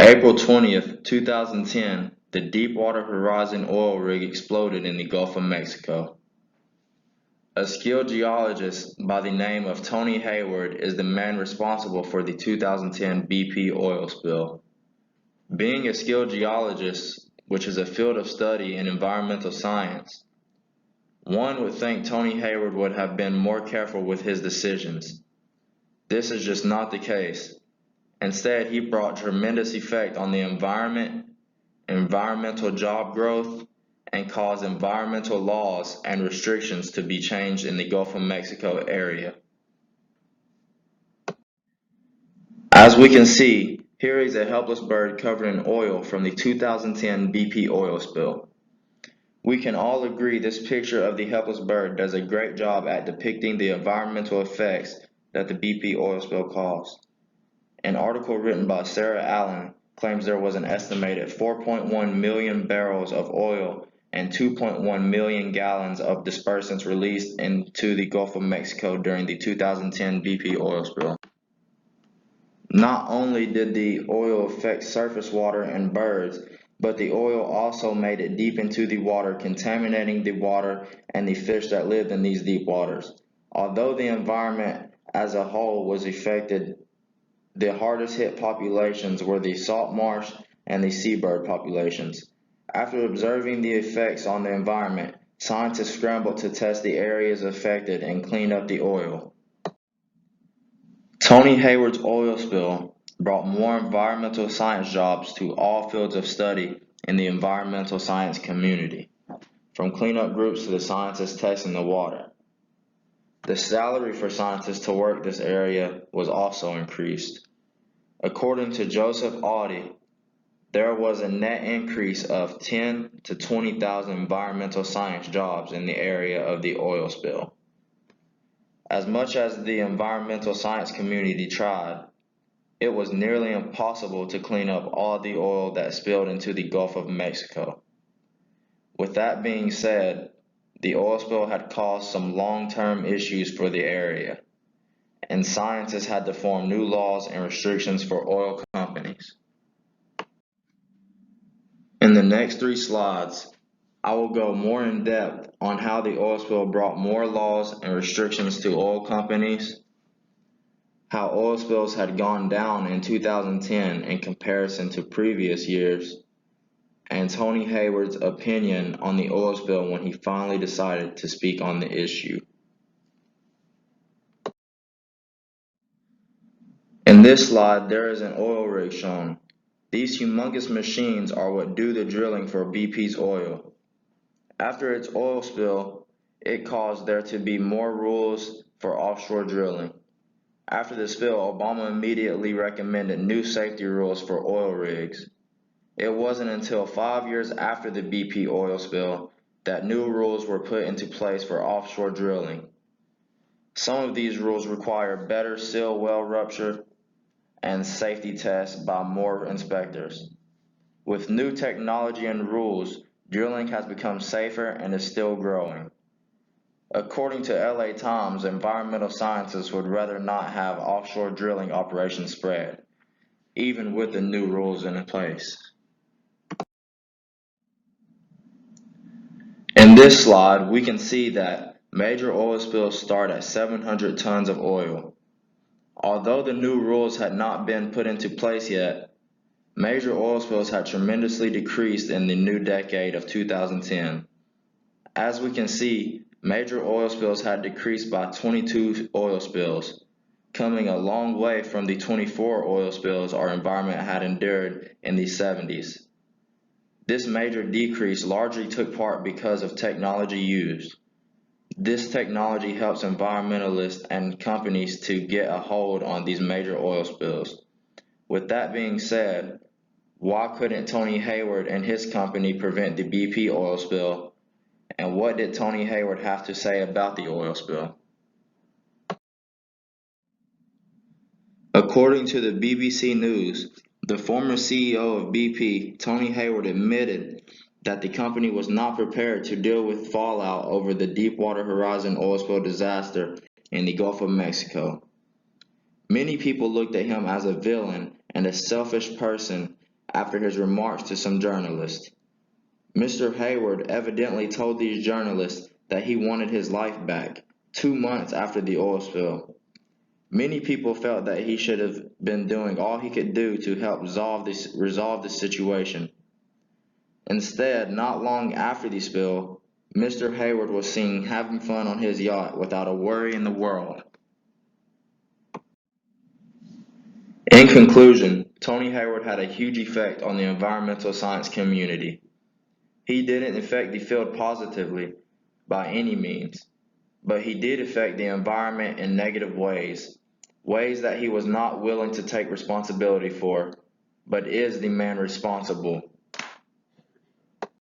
April 20th, 2010, the Deepwater Horizon oil rig exploded in the Gulf of Mexico. A skilled geologist by the name of Tony Hayward is the man responsible for the 2010 BP oil spill. Being a skilled geologist, which is a field of study in environmental science, one would think Tony Hayward would have been more careful with his decisions. This is just not the case. Instead, he brought tremendous effect on the environment, environmental job growth, and caused environmental laws and restrictions to be changed in the Gulf of Mexico area. As we can see, here is a helpless bird covered in oil from the 2010 BP oil spill. We can all agree this picture of the helpless bird does a great job at depicting the environmental effects that the BP oil spill caused. An article written by Sarah Allen claims there was an estimated 4.1 million barrels of oil and 2.1 million gallons of dispersants released into the Gulf of Mexico during the 2010 BP oil spill. Not only did the oil affect surface water and birds, but the oil also made it deep into the water, contaminating the water and the fish that lived in these deep waters. Although the environment as a whole was affected, the hardest hit populations were the salt marsh and the seabird populations. After observing the effects on the environment, scientists scrambled to test the areas affected and clean up the oil. Tony Hayward's oil spill brought more environmental science jobs to all fields of study in the environmental science community, from cleanup groups to the scientists testing the water. The salary for scientists to work this area was also increased. According to Joseph Audi, there was a net increase of 10 to 20,000 environmental science jobs in the area of the oil spill. As much as the environmental science community tried, it was nearly impossible to clean up all the oil that spilled into the Gulf of Mexico. With that being said, the oil spill had caused some long-term issues for the area, and scientists had to form new laws and restrictions for oil companies. In the next 3 slides, I will go more in depth on how the oil spill brought more laws and restrictions to oil companies, how oil spills had gone down in 2010 in comparison to previous years, and Tony Hayward's opinion on the oil spill when he finally decided to speak on the issue. In this slide, there is an oil rig shown. These humongous machines are what do the drilling for BP's oil. After its oil spill, it caused there to be more rules for offshore drilling. After the spill, Obama immediately recommended new safety rules for oil rigs. It wasn't until 5 years after the BP oil spill that new rules were put into place for offshore drilling. Some of these rules require better seal well rupture and safety tests by more inspectors. With new technology and rules, drilling has become safer and is still growing. According to LA Times, environmental scientists would rather not have offshore drilling operations spread, even with the new rules in place. In this slide, we can see that major oil spills start at 700 tons of oil. Although the new rules had not been put into place yet, major oil spills had tremendously decreased in the new decade of 2010. As we can see, major oil spills had decreased by 22 oil spills, coming a long way from the 24 oil spills our environment had endured in the 70s. This major decrease largely took part because of technology used. This technology helps environmentalists and companies to get a hold on these major oil spills. With that being said, why couldn't Tony Hayward and his company prevent the BP oil spill? And what did Tony Hayward have to say about the oil spill? According to the BBC News, the former CEO of BP, Tony Hayward, admitted that the company was not prepared to deal with fallout over the Deepwater Horizon oil spill disaster in the Gulf of Mexico. Many people looked at him as a villain and a selfish person after his remarks to some journalists. Mr. Hayward evidently told these journalists that he wanted his life back 2 months after the oil spill. Many people felt that he should have been doing all he could do to help resolve the situation. Instead, not long after the spill, Mr. Hayward was seen having fun on his yacht without a worry in the world. In conclusion, Tony Hayward had a huge effect on the environmental science community. He didn't affect the field positively by any means, but he did affect the environment in negative ways, ways that he was not willing to take responsibility for, but is the man responsible.